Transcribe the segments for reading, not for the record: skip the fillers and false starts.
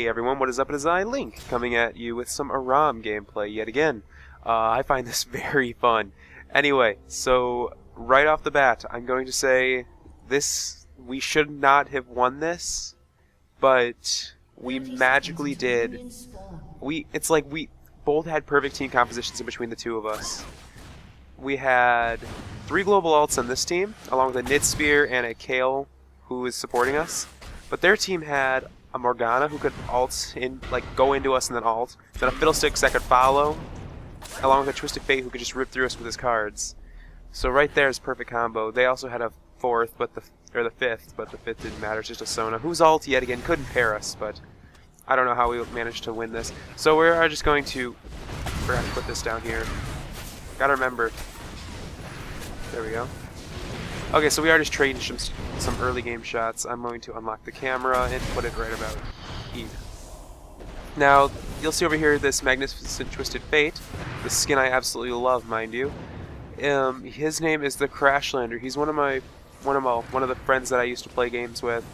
Hey everyone, what is up? It is I, Link, coming at you with some ARAM gameplay yet again. I find this very fun. Anyway, so right off the bat, I'm going to say we should not have won this, but we magically did. It's like we both had perfect team compositions in between the two of us. We had 3 global alts on this team, along with a Nid Spear and a Kale who is supporting us. But their team had a Morgana who could ult in, go into us and then ult. Then a Fiddlesticks that could follow, along with a Twisted Fate who could just rip through us with his cards. So right there is perfect combo. They also had a 4th, but the 5th, but the 5th didn't matter. It's just a Sona, whose ult yet again couldn't pair us, but I don't know how we managed to win this. So we are just going to perhaps put this down here. Gotta remember. There we go. Okay, so we are just trading some early game shots. I'm going to unlock the camera and put it right about here. Now, you'll see over here this magnificent Twisted Fate. The skin I absolutely love, mind you. His name is the Crashlander. He's one of the friends that I used to play games with.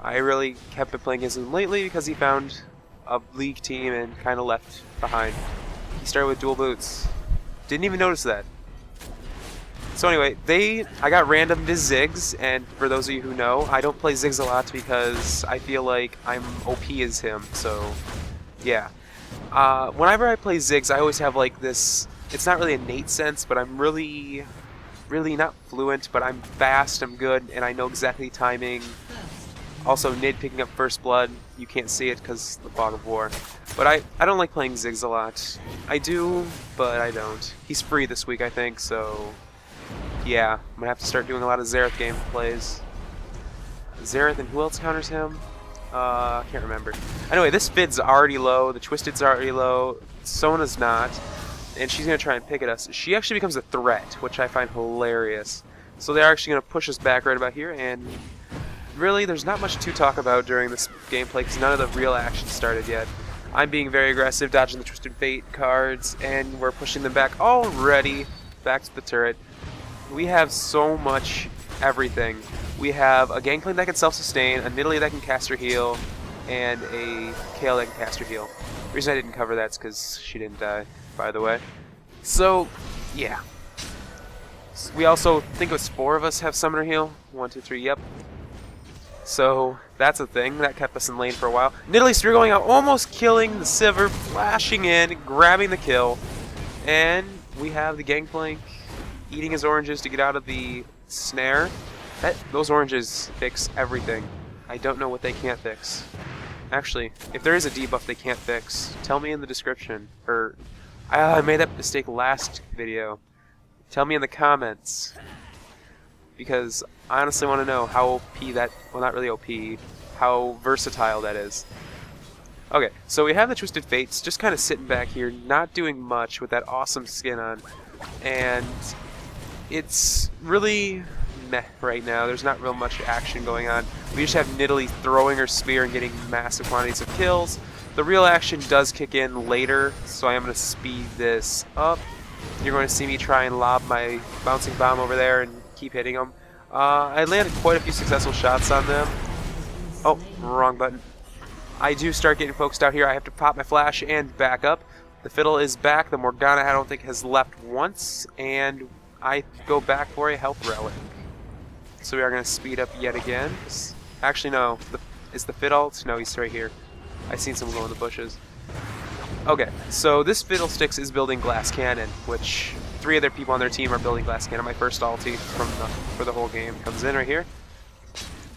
I really kept playing against him lately because he found a league team and kind of left behind. He started with dual boots. Didn't even notice that. So anyway, I got randomed to Ziggs, and for those of you who know, I don't play Ziggs a lot because I feel like I'm OP as him, so yeah. Whenever I play Ziggs, I always have like this, it's not really innate sense, but I'm really not fluent, but I'm fast, I'm good, and I know exactly timing. Also, Nid picking up first blood, you can't see it because the fog of war. But I don't like playing Ziggs a lot. I do, but I don't. He's free this week, I think, so yeah, I'm gonna have to start doing a lot of Zealous gameplays. Zealous, and who else counters him? I can't remember. Anyway, this Fid's already low, the Twisted's already low, Sona's not, and she's gonna try and pick at us. She actually becomes a threat, which I find hilarious. So they're actually gonna push us back right about here, and really, there's not much to talk about during this gameplay because none of the real action started yet. I'm being very aggressive, dodging the Twisted Fate cards, and we're pushing them back already. Back to the turret. We have so much everything. We have a Gangplank that can self-sustain, a Nidalee that can cast her heal, and a Kale that can cast her heal. The reason I didn't cover that is because she didn't die, by the way. So, yeah. We also think it was 4 of us have Summoner Heal. 1, 2, 3, yep. So, that's a thing. That kept us in lane for a while. Nidalee Spear going out, almost killing the Sivir, flashing in, grabbing the kill. And we have the Gangplank eating his oranges to get out of the snare. Those oranges fix everything. I don't know what they can't fix. Actually, if there is a debuff they can't fix, tell me in the description. Or, I made that mistake last video. Tell me in the comments. Because I honestly want to know how OP that, well, not really OP, how versatile that is. Okay, so we have the Twisted Fates just kind of sitting back here, not doing much with that awesome skin on. And it's really meh right now. There's not real much action going on. We just have Nidalee throwing her spear and getting massive quantities of kills. The real action does kick in later, so I am going to speed this up. You're going to see me try and lob my bouncing bomb over there and keep hitting them. I landed quite a few successful shots on them. Oh, wrong button. I do start getting focused out here. I have to pop my flash and back up. The Fiddle is back. The Morgana I don't think has left once, and I go back for a health relic. So we are going to speed up yet again. Actually, no. Is the Fid ult? No, he's right here. I seen someone go in the bushes. Okay, so this Fiddlesticks is building Glass Cannon, which 3 other people on their team are building Glass Cannon. My first ulti for the whole game comes in right here.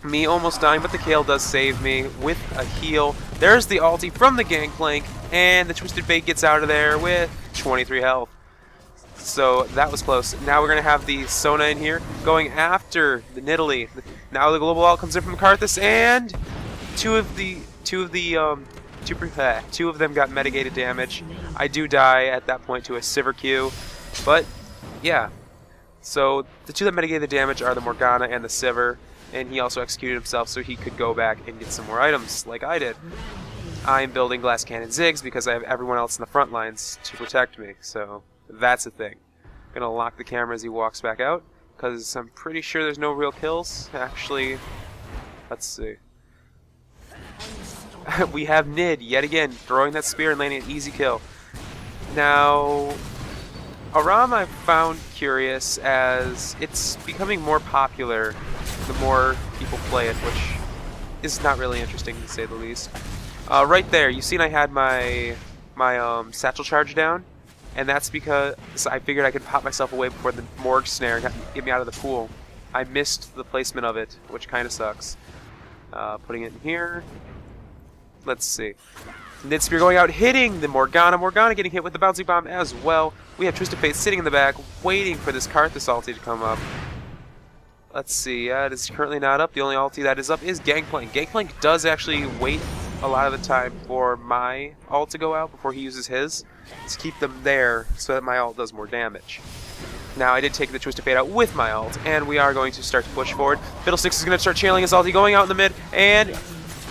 Me almost dying, but the Kale does save me with a heal. There's the ulti from the Gangplank, and the Twisted Fate gets out of there with 23 health. So that was close. Now we're going to have the Sona in here going after the Nidalee. Now the global ult comes in from Karthus, and two of them got mitigated damage. I do die at that point to a Sivir Q, but yeah. So the 2 that mitigated the damage are the Morgana and the Sivir, and he also executed himself so he could go back and get some more items like I did. I'm building Glass Cannon Ziggs because I have everyone else in the front lines to protect me, so that's a thing. I'm gonna lock the camera as he walks back out because I'm pretty sure there's no real kills. Actually, let's see. we have Nid yet again throwing that spear and landing an easy kill. Now, ARAM I've found curious as it's becoming more popular the more people play it, which is not really interesting to say the least. Right there, you seen I had my satchel charge down, and that's because I figured I could pop myself away before the morgue snare got get me out of the pool. I missed the placement of it, which kind of sucks. Putting it in here. Let's see. Nid Spear going out, hitting the Morgana. Morgana getting hit with the bouncy bomb as well. We have Twisted Fate sitting in the back, waiting for this Karthus ulti to come up. Let's see. It is currently not up. The only ulti that is up is Gangplank. Gangplank does actually wait a lot of the time for my ult to go out before he uses his, to keep them there so that my ult does more damage. Now, I did take the Twisted Fate out with my ult, and we are going to start to push forward. Fiddlesticks is going to start channeling his ulti, going out in the mid, and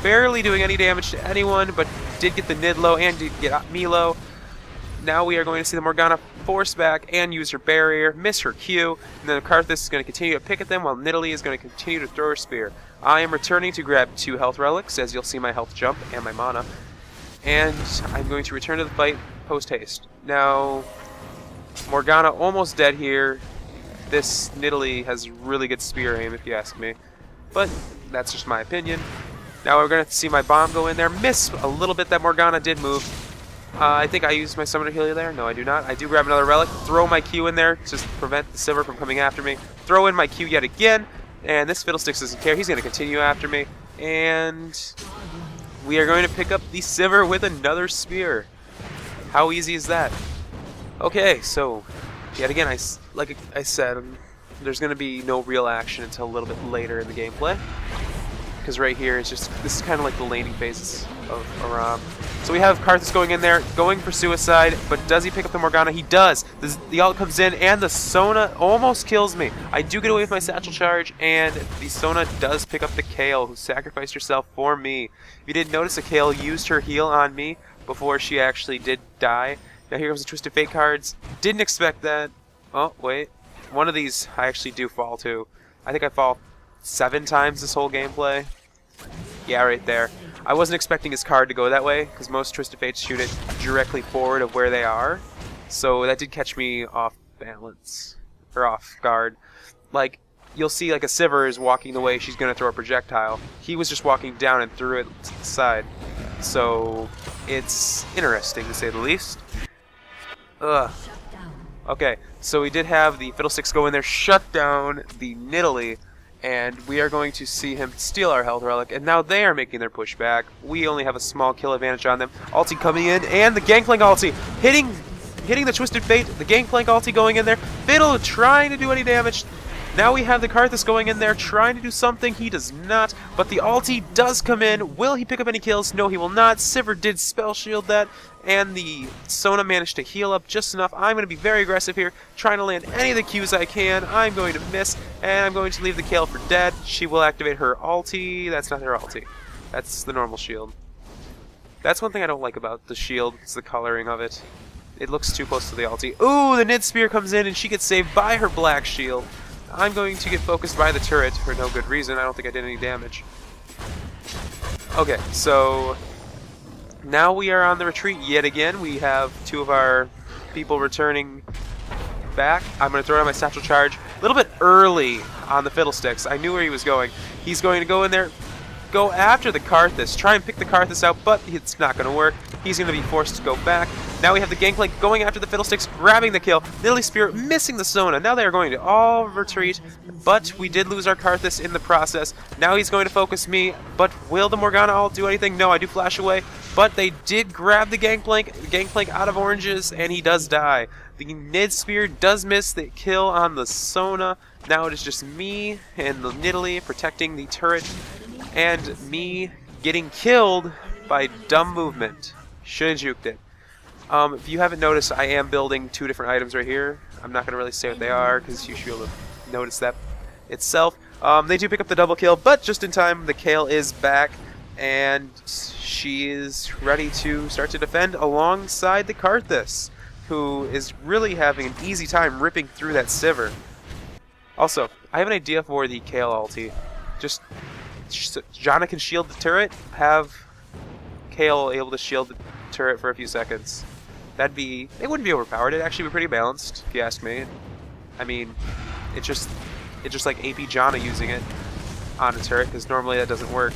barely doing any damage to anyone, but did get the Nid low and did get me low. Now we are going to see the Morgana force back and use her barrier, miss her Q, and then Karthus is going to continue to pick at them while Nidalee is going to continue to throw her spear. I am returning to grab 2 health relics, as you'll see my health jump and my mana, and I'm going to return to the fight post-haste. Now, Morgana almost dead here. This Nidalee has really good spear aim, if you ask me, but that's just my opinion. Now we're going to see my bomb go in there, miss a little bit. That Morgana did move. I think I used my summoner healer there. No, I do not. I do grab another relic, throw my Q in there to prevent the Sivir from coming after me. Throw in my Q yet again, and this Fiddlesticks doesn't care. He's going to continue after me, and we are going to pick up the Sivir with another spear. How easy is that? Okay, so yet again, like I said, there's going to be no real action until a little bit later in the gameplay, because right here it's just, this is kind of like the laning phases of ARAM. So we have Karthus going in there, going for suicide, but does he pick up the Morgana? He does. The ult comes in, and the Sona almost kills me. I do get away with my satchel charge, and the Sona does pick up the Kayle, who sacrificed herself for me. If you didn't notice, the Kayle used her heal on me before she actually did die. Now here comes the Twisted Fate cards. Didn't expect that. Oh, wait. One of these I actually do fall to. I think I fall 7 times this whole gameplay. Yeah, right there. I wasn't expecting his card to go that way, because most Twisted Fates shoot it directly forward of where they are. So that did catch me off balance, or off guard. Like, you'll see like a Sivir is walking the way she's going to throw a projectile. He was just walking down and threw it to the side. So it's interesting to say the least. Ugh. Okay, so we did have the Fiddlesticks go in there, shut down the Nidalee, and we are going to see him steal our health relic, and now they are making their push back. We only have a small kill advantage on them. Ulti coming in, and the Gangplank ulti hitting the Twisted Fate. The Gangplank ulti going in there. Fiddle trying to do any damage. Now we have the Karthus going in there, trying to do something. He does not, but the ulti does come in. Will he pick up any kills? No, he will not. Sivir did spell shield that, and the Sona managed to heal up just enough. I'm going to be very aggressive here, trying to land any of the Qs I can. I'm going to miss, and I'm going to leave the Kayle for dead. She will activate her ulti. That's not her ulti. That's the normal shield. That's one thing I don't like about the shield. It's the coloring of it. It looks too close to the ulti. Ooh, the Nid Spear comes in, and she gets saved by her black shield. I'm going to get focused by the turret for no good reason. I don't think I did any damage. Okay, so now we are on the retreat yet again. We have 2 of our people returning back. I'm going to throw out my satchel charge a little bit early on the Fiddlesticks. I knew where he was going. He's going to go in there, go after the Karthus, try and pick the Karthus out, but it's not going to work. He's going to be forced to go back. Now we have the Gangplank going after the Fiddlesticks, grabbing the kill. Nidalee Spear missing the Sona. Now they are going to all retreat, but we did lose our Karthus in the process. Now he's going to focus me, but will the Morgana ult do anything? No, I do flash away, but they did grab the Gangplank out of oranges, and he does die. The Nid Spear does miss the kill on the Sona. Now it is just me and the Nidalee protecting the turret, and me getting killed by dumb movement. Should have juked it. If you haven't noticed, I am building 2 different items right here. I'm not going to really say what they are, because you should be able to notice that itself. They do pick up the double kill, but just in time, the Kayle is back, and she is ready to start to defend alongside the Karthus, who is really having an easy time ripping through that Sivir. Also, I have an idea for the Kayle ulti. Just Janna can shield the turret, have Kale able to shield the turret for a few seconds. That'd be... It wouldn't be overpowered. It'd actually be pretty balanced, if you ask me. I mean, it's just like AP Janna using it on a turret, because normally that doesn't work.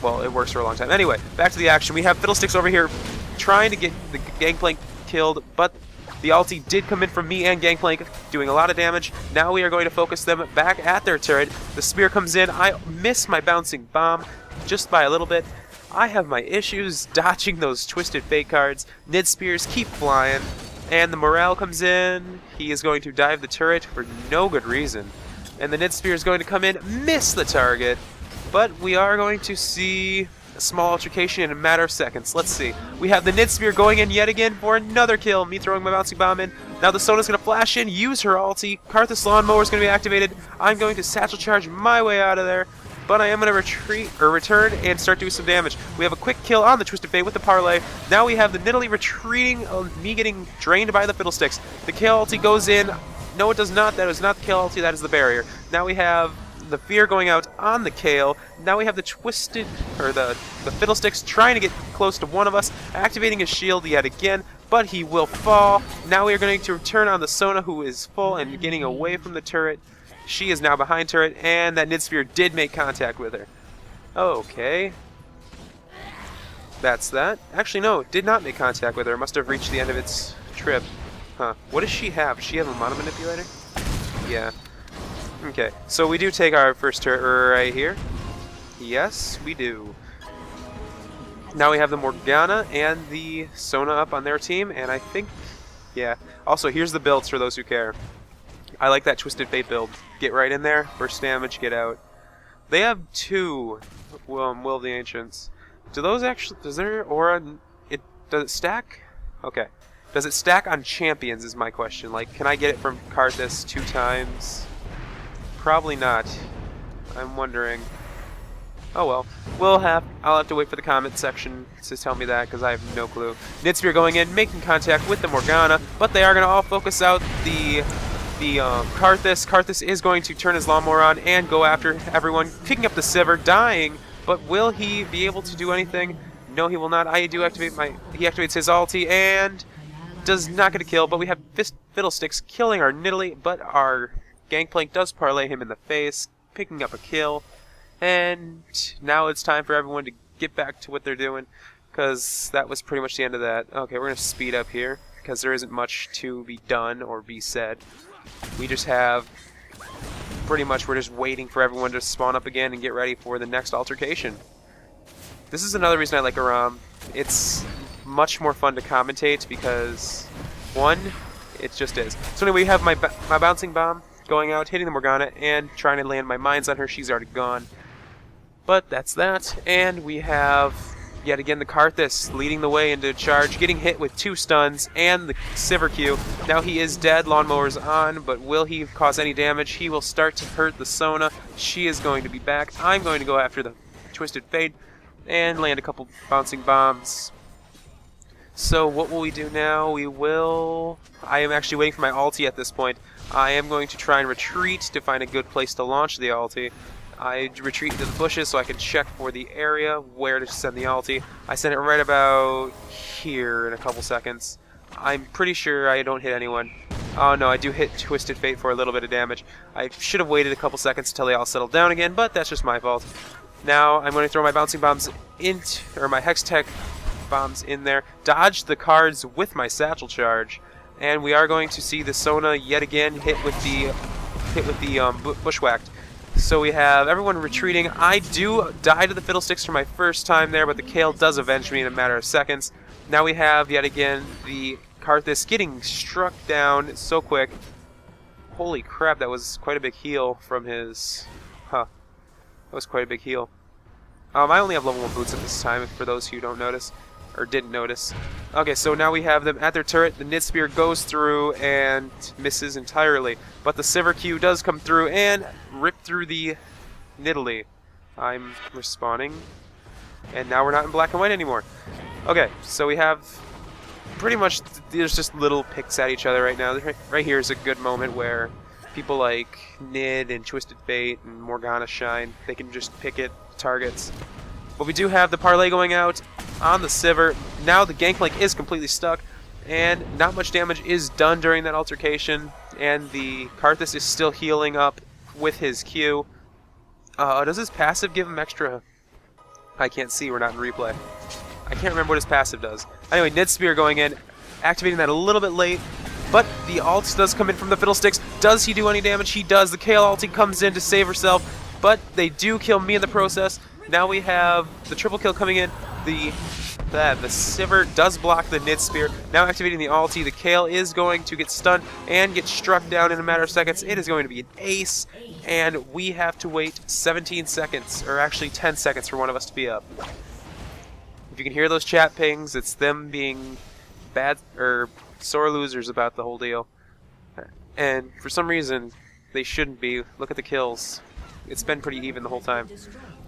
Well, it works for a long time. Anyway, back to the action. We have Fiddlesticks over here trying to get the Gangplank killed, but the ulti did come in from me and Gangplank, doing a lot of damage. Now we are going to focus them back at their turret. The spear comes in. I miss my bouncing bomb just by a little bit. I have my issues dodging those Twisted Fate cards. Nid spears keep flying, and the morale comes in. He is going to dive the turret for no good reason. And the Nid spear is going to come in, miss the target. But we are going to see a small altercation in a matter of seconds. Let's see. We have the Nid spear going in yet again for another kill. Me throwing my bouncing bomb in. Now the Sona's going to flash in, use her ulti. Karthus Lawnmower is going to be activated. I'm going to satchel charge my way out of there. But I am going to return and start doing some damage. We have a quick kill on the Twisted Fate with the parlay. Now we have the Nidalee retreating, me getting drained by the Fiddlesticks. The Kale ulti goes in. No, it does not. That is not the Kale ulti, that is the barrier. Now we have the Fear going out on the Kale. Now we have the Twisted, or the Fiddlesticks trying to get close to one of us, activating his shield yet again, but he will fall. Now we are going to return on the Sona, who is full and getting away from the turret. She is now behind turret, and that Nid Sphere did make contact with her. Okay. That's that. Actually, no, it did not make contact with her. It must have reached the end of its trip. Huh. What does she have? Does she have a Mana Manipulator? Yeah. Okay, so we do take our first turret right here. Yes, we do. Now we have the Morgana and the Sona up on their team, and I think... Yeah. Also, here's the builds for those who care. I like that Twisted Fate build. Get right in there, burst damage, get out. They have two Will of the Ancients. Do those actually... Does their aura... Does it stack? Okay. Does it stack on champions is my question. Like, can I get it from Karthus 2 times? Probably not. I'm wondering. Oh well. I'll have to wait for the comment section to tell me that, because I have no clue. Nid Spear going in, making contact with the Morgana, but they are going to all focus out the Karthus. Karthus is going to turn his lawnmower on and go after everyone, picking up the Sivir, dying, but will he be able to do anything? No, he will not. I do activate he activates his ulti and does not get a kill, but we have Fiddlesticks killing our Nidalee, but our Gangplank does parlay him in the face, picking up a kill, and now it's time for everyone to get back to what they're doing, because that was pretty much the end of that. Okay, we're going to speed up here, because there isn't much to be done or be said. We just have, pretty much we're just waiting for everyone to spawn up again and get ready for the next altercation. This is another reason I like ARAM. It's much more fun to commentate, because, one, it just is. So anyway, we have my bouncing bomb going out, hitting the Morgana, and trying to land my mines on her. She's already gone. But that's that. And we have, yet again, the Karthus leading the way into charge, getting hit with 2 stuns, and the Sivir Q. Now he is dead, Lawnmower's on, but will he cause any damage? He will start to hurt the Sona. She is going to be back. I'm going to go after the Twisted Fate and land a couple bouncing bombs. So what will we do now? I am actually waiting for my ulti at this point. I am going to try and retreat to find a good place to launch the ulti. I retreat into the bushes so I can check for the area where to send the ulti. I send it right about here in a couple seconds. I'm pretty sure I don't hit anyone. Oh no, I do hit Twisted Fate for a little bit of damage. I should have waited a couple seconds until they all settled down again, but that's just my fault. Now I'm going to throw my bouncing bombs my Hex Tech bombs in there, dodge the cards with my satchel charge, and we are going to see the Sona yet again hit with the bushwhacked. So we have everyone retreating. I do die to the Fiddlesticks for my first time there, but the Kale does avenge me in a matter of seconds. Now we have yet again the Karthus getting struck down so quick. Holy crap, that was quite a big heal from his... That was quite a big heal. I only have level 1 boots at this time, for those who don't notice. Or didn't notice. Okay, so now we have them at their turret. The Nid Spear goes through and misses entirely. But the Sivir Q does come through and rip through the Nidalee. I'm respawning. And now we're not in black and white anymore. Okay, so we have pretty much, there's just little picks at each other right now. Right here is a good moment where people like Nid and Twisted Fate and Morgana shine. They can just pick at targets. But we do have the parlay going out. on the Sivir. Now the Gangplank is completely stuck, and not much damage is done during that altercation, and the Karthus is still healing up with his Q. Does his passive give him extra? I can't see, we're not in replay. I can't remember what his passive does. Anyway, Nid Spear going in, activating that a little bit late, but the ult does come in from the Fiddlesticks. Does he do any damage? He does. The Kale ulti comes in to save herself, but they do kill me in the process. Now we have the triple kill coming in. The Sivir does block the Nid Spear. Now activating the ulti, the Kale is going to get stunned and get struck down in a matter of seconds. It is going to be an ace, and we have to wait 17 seconds, or actually 10 seconds for one of us to be up. If you can hear those chat pings, it's them being bad or sore losers about the whole deal. And for some reason, they shouldn't be. Look at the kills. It's been pretty even the whole time.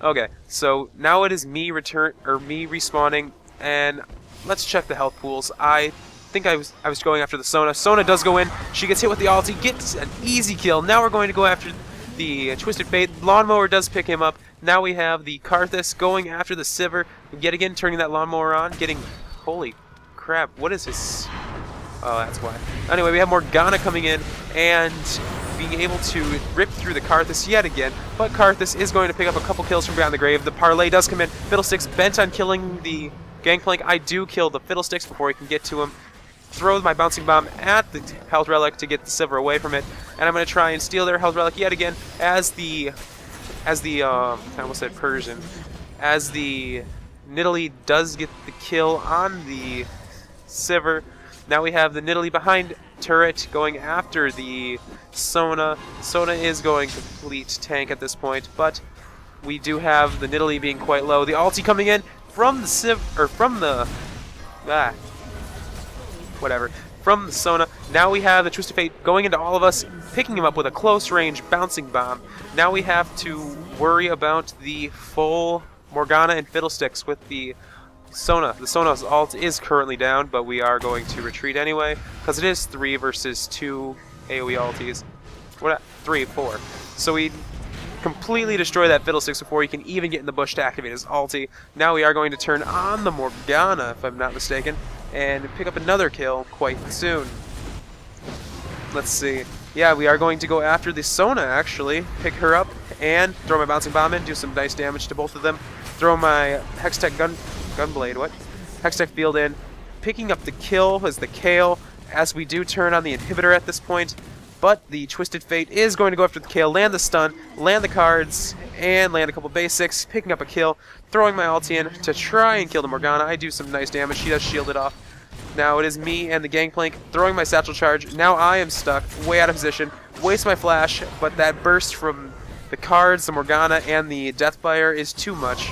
Okay, so now it is me respawning, and let's check the health pools. I think I was going after the Sona. Sona does go in. She gets hit with the ulti, gets an easy kill. Now we're going to go after the Twisted Fate. Lawnmower does pick him up. Now we have the Karthus going after the Sivir. Yet again, turning that Lawnmower on, getting... Holy crap, what is his... Oh, that's why. Anyway, we have Morgana coming in and being able to rip through the Karthus yet again, but Karthus is going to pick up a couple kills from beyond the grave. The Parlay does come in. Fiddlesticks bent on killing the Gangplank. I do kill the Fiddlesticks before he can get to him. Throw my Bouncing Bomb at the Health Relic to get the Sivir away from it, and I'm going to try and steal their Health Relic yet again as the I almost said Persian, as the Nidalee does get the kill on the Sivir. Now we have the Nidalee behind turret going after the Sona. Sona is going complete tank at this point, but we do have the Nidalee being quite low. The ulti coming in from the from the Sona. Now we have the Twisted Fate going into all of us, picking him up with a close range Bouncing Bomb. Now we have to worry about the full Morgana and Fiddlesticks with the Sona. The Sona's ult is currently down, but we are going to retreat anyway, because it is 3 versus 2 AoE ultis. 3, 4. So we completely destroy that Fiddlesticks before he can even get in the bush to activate his ulti. Now we are going to turn on the Morgana, if I'm not mistaken, and pick up another kill quite soon. Let's see. Yeah, we are going to go after the Sona, actually. Pick her up and throw my Bouncing Bomb in, do some nice damage to both of them. Throw my Hextech Gunblade, Hextech Field in, picking up the kill as the Kale, as we do turn on the inhibitor at this point, but the Twisted Fate is going to go after the Kale, land the stun, land the cards, and land a couple basics, picking up a kill, throwing my ulti in to try and kill the Morgana. I do some nice damage, she does shield it off. Now it is me and the Gangplank throwing my Satchel Charge. Now I am stuck, way out of position, waste my flash, but that burst from the cards, the Morgana, and the Deathfire is too much.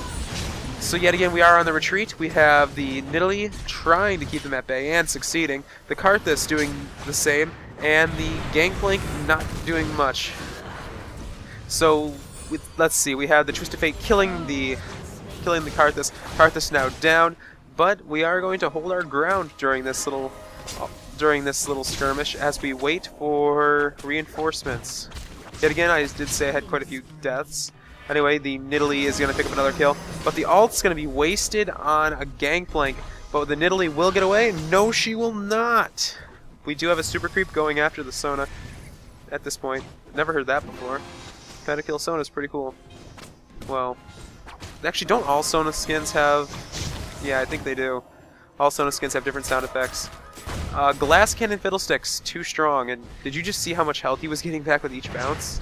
So yet again, we are on the retreat. We have the Nidalee trying to keep them at bay and succeeding. The Karthus doing the same, and the Gangplank not doing much. So let's see. We have the Twisted Fate killing the Karthus. Karthus now down, but we are going to hold our ground during this little skirmish as we wait for reinforcements. Yet again, I did say I had quite a few deaths. Anyway, the Nidalee is going to pick up another kill, but the ult's going to be wasted on a Gangplank. But the Nidalee will get away. No, she will not. We do have a Super Creep going after the Sona at this point. Never heard that before. Pentakill Sona is pretty cool. Well, actually, don't all Sona skins have... Yeah, I think they do. All Sona skins have different sound effects. Glass Cannon Fiddlesticks, too strong. And did you just see how much health he was getting back with each bounce?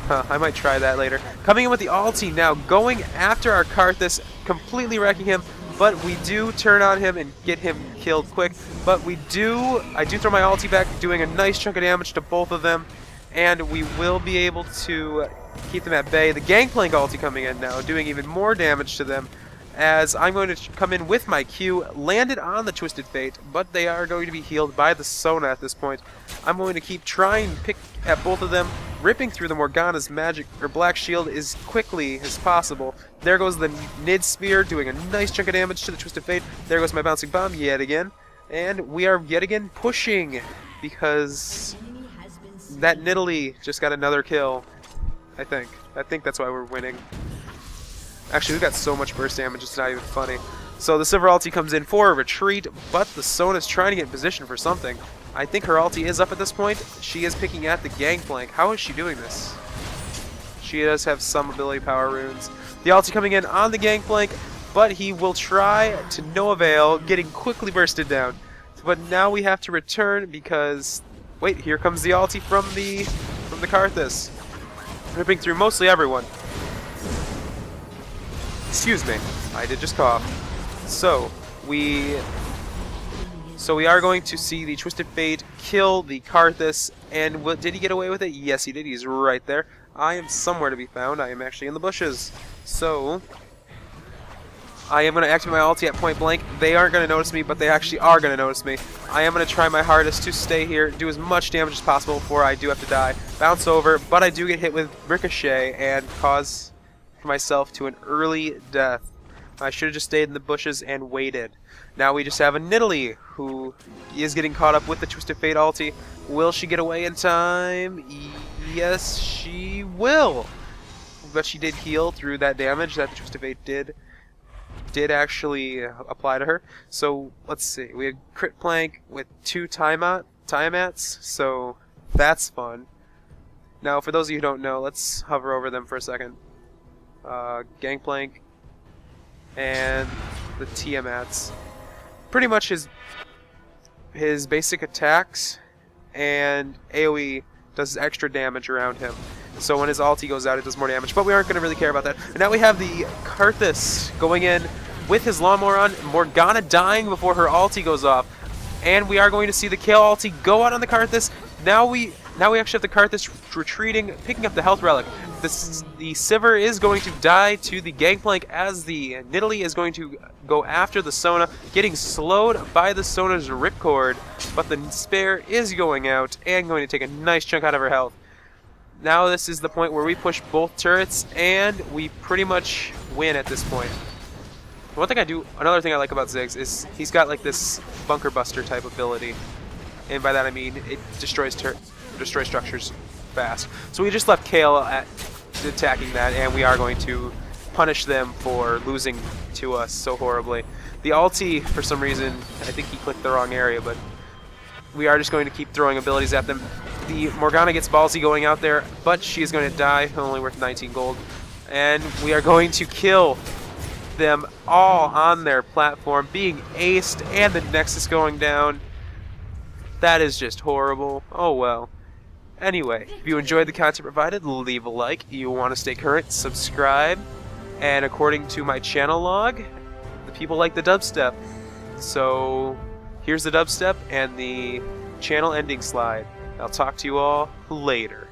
Huh, I might try that later. Coming in with the ulti now, going after our Karthus, completely wrecking him, but we do turn on him and get him killed quick. But I do throw my ulti back, doing a nice chunk of damage to both of them, and we will be able to keep them at bay. The Gangplank ulti coming in now, doing even more damage to them, as I'm going to come in with my Q, landed on the Twisted Fate, but they are going to be healed by the Sona at this point. I'm going to keep trying to pick at both of them, ripping through the Morgana's magic or black shield as quickly as possible. There goes the Nid Spear, doing a nice chunk of damage to the Twisted Fate. There goes my Bouncing Bomb yet again. And we are yet again pushing, because that Nidalee just got another kill, I think. I think that's why we're winning. Actually, we've got so much burst damage, it's not even funny. So the Sivir ulti comes in for a retreat, but the Sona's trying to get in position for something. I think her ulti is up at this point. She is picking at the Gangplank. How is she doing this? She does have some ability power runes. The ulti coming in on the Gangplank, but he will try to no avail, getting quickly bursted down. But now we have to return because... Wait, here comes the ulti from the Karthus. Ripping through mostly everyone. Excuse me, I did just cough. So we are going to see the Twisted Fate kill the Karthus, and did he get away with it? Yes, he did. He's right there. I am somewhere to be found. I am actually in the bushes. So I am going to activate my ulti at point blank. They aren't going to notice me, but they actually are going to notice me. I am going to try my hardest to stay here, do as much damage as possible before I do have to die. Bounce over, but I do get hit with Ricochet and cause myself to an early death. I should have just stayed in the bushes and waited. Now we just have a Nidalee who is getting caught up with the Twisted Fate ulti. Will she get away in time? Yes, she will. But she did heal through that damage that the Twisted Fate did actually apply to her. So let's see. We had Crit Plank with 2 Tiamats, so that's fun. Now for those of you who don't know, let's hover over them for a second. Gangplank and the Tiamats. Pretty much his basic attacks and AoE does extra damage around him. So when his ulti goes out, it does more damage, but we aren't going to really care about that. And now we have the Karthus going in with his Lawnmower on, Morgana dying before her ulti goes off. And we are going to see the Kayle ulti go out on the Karthus. Now we actually have the Karthus retreating, picking up the health relic. The Sivir is going to die to the Gangplank as the Nidalee is going to go after the Sona, getting slowed by the Sona's Ripcord, but the Spare is going out and going to take a nice chunk out of her health. Now this is the point where we push both turrets and we pretty much win at this point. Another thing I like about Ziggs is he's got like this bunker buster type ability, and by that I mean it destroys structures fast. So we just left Kayle attacking that, and we are going to punish them for losing to us so horribly. The ulti, for some reason, I think he clicked the wrong area, but we are just going to keep throwing abilities at them. The Morgana gets ballsy going out there, but she is going to die, only worth 19 gold. And we are going to kill them all on their platform, being aced, and the Nexus going down. That is just horrible. Oh well. Anyway, if you enjoyed the content provided, leave a like. You want to stay current, subscribe. And according to my channel log, the people like the dubstep. So here's the dubstep and the channel ending slide. I'll talk to you all later.